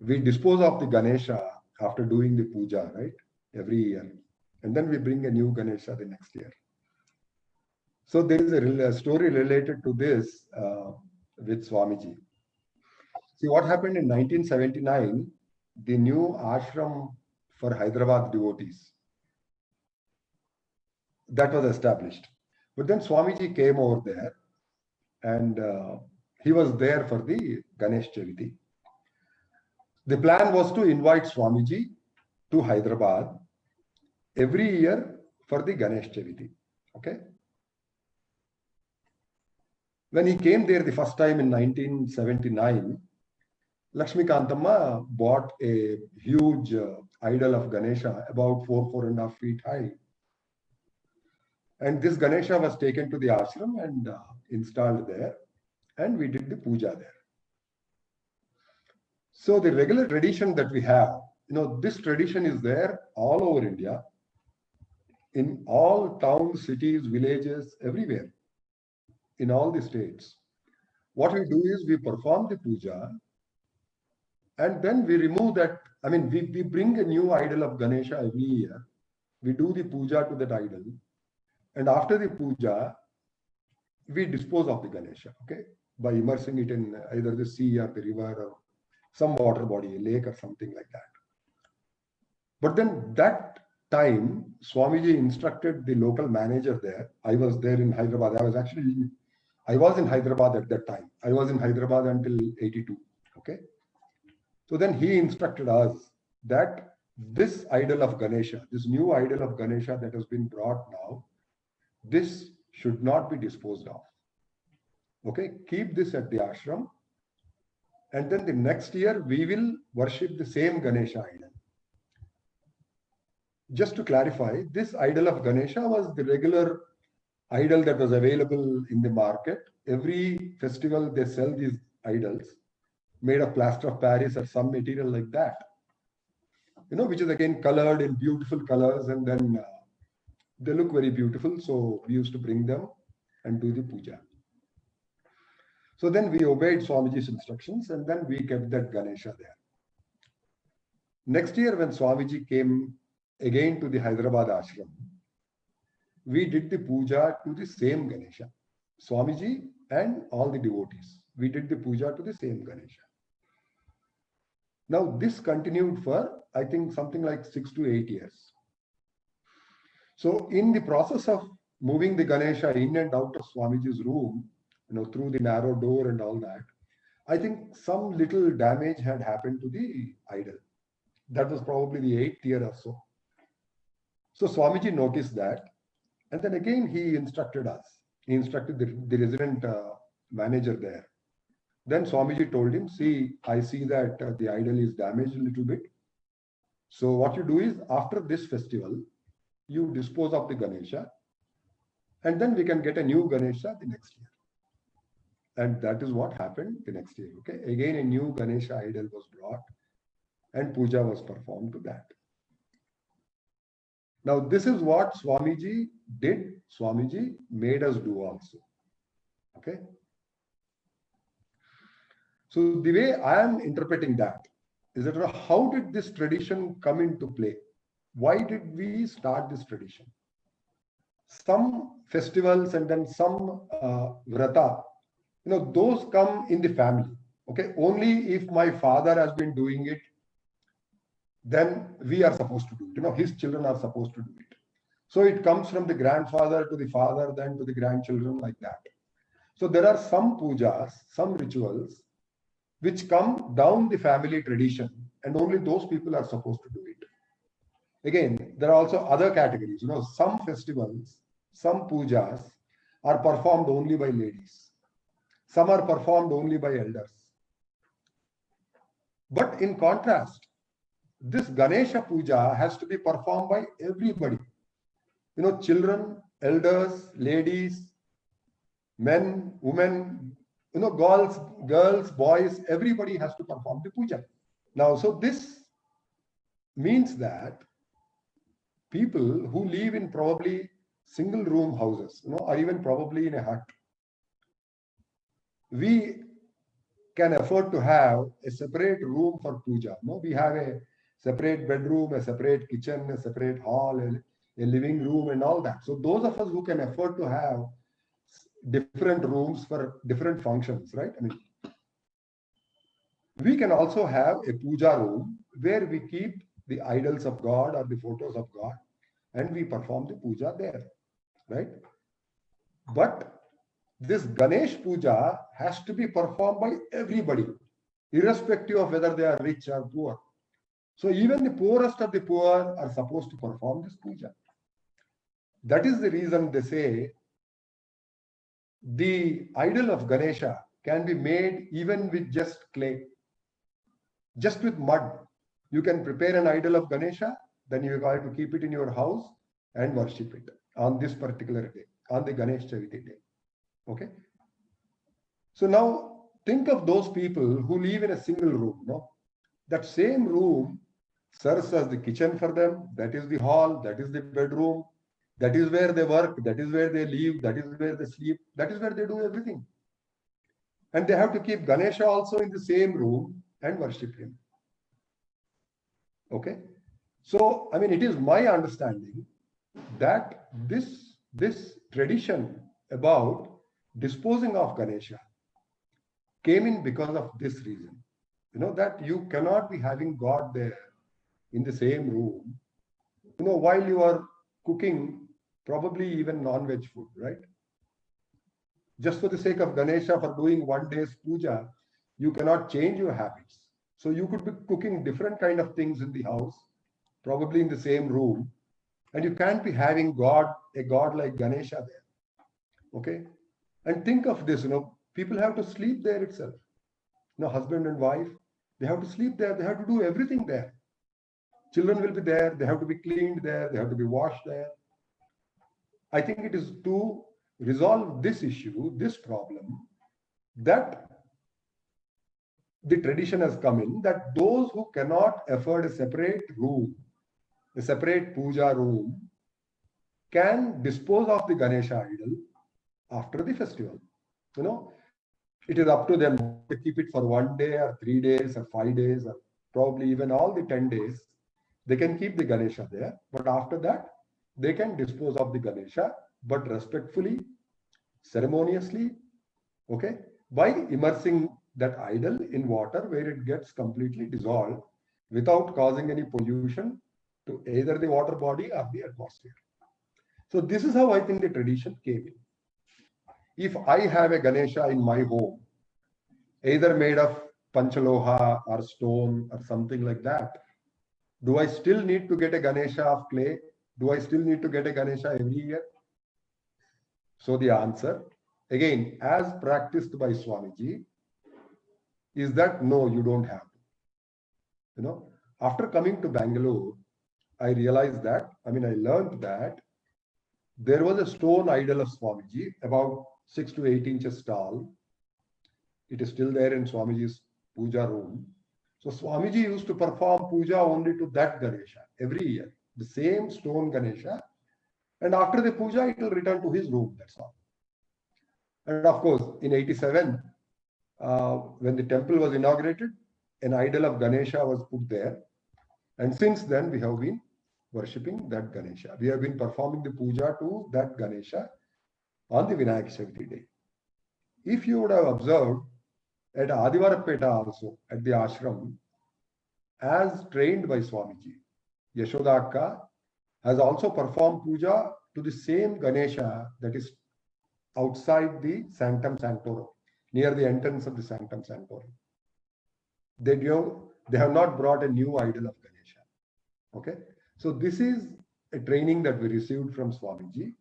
we dispose of the Ganesha after doing the puja, right? Every year. And then we bring a new Ganesha the next year. So there is a story related to this with Swamiji. See what happened in 1979, the new ashram for Hyderabad devotees that was established. But then Swamiji came over there and he was there for the Ganesh Chaviti. The plan was to invite Swamiji to Hyderabad every year for the Ganesh Chaviti. Okay. When he came there the first time in 1979, Lakshmi Kantamma bought a huge idol of Ganesha, about 4.5 feet high. And this Ganesha was taken to the ashram and installed there, and we did the puja there. So the regular tradition that we have, this tradition is there all over India, in all towns, cities, villages, everywhere, in all the states. What we do is we perform the puja and then we remove that. I mean, we bring a new idol of Ganesha every year. We do the puja to that idol. And after the puja, we dispose of the Ganesha, okay, by immersing it in either the sea or the river or some water body, a lake or something like that. But then that time, Swamiji instructed the local manager there. I was there in Hyderabad. I was in Hyderabad at that time. I was in Hyderabad until 82, okay. So then he instructed us that this idol of Ganesha, this new idol of Ganesha that has been brought now, this should not be disposed of. Okay, keep this at the ashram. And then the next year, we will worship the same Ganesha idol. Just to clarify, this idol of Ganesha was the regular idol that was available in the market. Every festival, they sell these idols made of plaster of Paris or some material like that, which is again colored in beautiful colors, and then they look very beautiful. So we used to bring them and do the puja. So then we obeyed Swamiji's instructions and then we kept that Ganesha there. Next year when Swamiji came again to the Hyderabad ashram, we did the puja to the same Ganesha. Swamiji and all the devotees. We did the puja to the same Ganesha. Now this continued for, I think, something like 6 to 8 years. So in the process of moving the Ganesha in and out of Swamiji's room, through the narrow door and all that, I think some little damage had happened to the idol. That was probably the 8th year or so. So Swamiji noticed that, and then again he instructed us. He instructed the resident manager there. Then Swamiji told him, see, I see that the idol is damaged a little bit. So what you do is, after this festival, you dispose of the Ganesha, and then we can get a new Ganesha the next year. And that is what happened the next year. Okay, again a new Ganesha idol was brought and puja was performed to that. Now this is what Swamiji did. Swamiji made us do also. Okay. So the way I am interpreting that is that how did this tradition come into play? Why did we start this tradition? Some festivals and then some vrata, those come in the family. Okay, only if my father has been doing it, then we are supposed to do it. His children are supposed to do it. So it comes from the grandfather to the father, then to the grandchildren, like that. So there are some pujas, some rituals, which come down the family tradition, and only those people are supposed to do it. Again, there are also other categories. Some festivals, some pujas are performed only by ladies. Some are performed only by elders. But in contrast, this Ganesha puja has to be performed by everybody. Children, elders, ladies, men, women, girls, boys, everybody has to perform the puja. Now, so this means that people who live in probably single room houses, or even probably in a hut, we can afford to have a separate room for puja. No, we have a separate bedroom, a separate kitchen, a separate hall, a living room, and all that. So those of us who can afford to have different rooms for different functions, right? I mean, we can also have a puja room where we keep the idols of God or the photos of God and we perform the puja there, right? But this Ganesh puja has to be performed by everybody, irrespective of whether they are rich or poor. So even the poorest of the poor are supposed to perform this puja. That is the reason they say the idol of Ganesha can be made even with just clay, just with mud. You can prepare an idol of Ganesha, then you have to keep it in your house and worship it on this particular day, on the Ganesh Chaviti day. Okay. So now think of those people who live in a single room. No? That same room serves as the kitchen for them. That is the hall. That is the bedroom. That is where they work. That is where they live. That is where they sleep. That is where they do everything. And they have to keep Ganesha also in the same room and worship him. Okay. So, I mean, it is my understanding that this tradition about disposing of Ganesha came in because of this reason. You know, that you cannot be having God there in the same room, you know, while you are cooking probably even non-veg food, right? Just for the sake of Ganesha, for doing one day's puja, you cannot change your habits. So you could be cooking different kind of things in the house, probably in the same room, and you can't be having a God like Ganesha there. Okay? And think of this, you know, people have to sleep there itself. You know, husband and wife, they have to sleep there, they have to do everything there. Children will be there, they have to be cleaned there, they have to be washed there. I think it is to resolve this issue, this problem, that the tradition has come in that those who cannot afford a separate room, a separate puja room, can dispose of the Ganesha idol after the festival. You know, it is up to them to keep it for 1 day or 3 days or 5 days or probably even all the 10 days. They can keep the Ganesha there, but after that, they can dispose of the Ganesha, but respectfully, ceremoniously, okay, by immersing that idol in water where it gets completely dissolved without causing any pollution to either the water body or the atmosphere. So this is how I think the tradition came in. If I have a Ganesha in my home, either made of panchaloha or stone or something like that, do I still need to get a Ganesha of clay? Do I still need to get a Ganesha every year? So the answer, again, as practiced by Swamiji, is that no, you don't have to. You know, after coming to Bangalore, I realized that, I learned that there was a stone idol of Swamiji, about 6 to 8 inches tall. It is still there in Swamiji's puja room. So Swamiji used to perform puja only to that Ganesha every year, the same stone Ganesha. And after the puja, it will return to his room, that's all. And of course, in 87, when the temple was inaugurated, an idol of Ganesha was put there. And since then, we have been worshipping that Ganesha. We have been performing the puja to that Ganesha on the Vinayak Chaviti day. If you would have observed at Adivarapeta also, at the ashram, as trained by Swamiji, Yashoda Akka has also performed puja to the same Ganesha that is outside the Sanctum Sanctorum, near the entrance of the Sanctum Sanctorum. They have not brought a new idol of Ganesha. Okay, so this is a training that we received from Swamiji,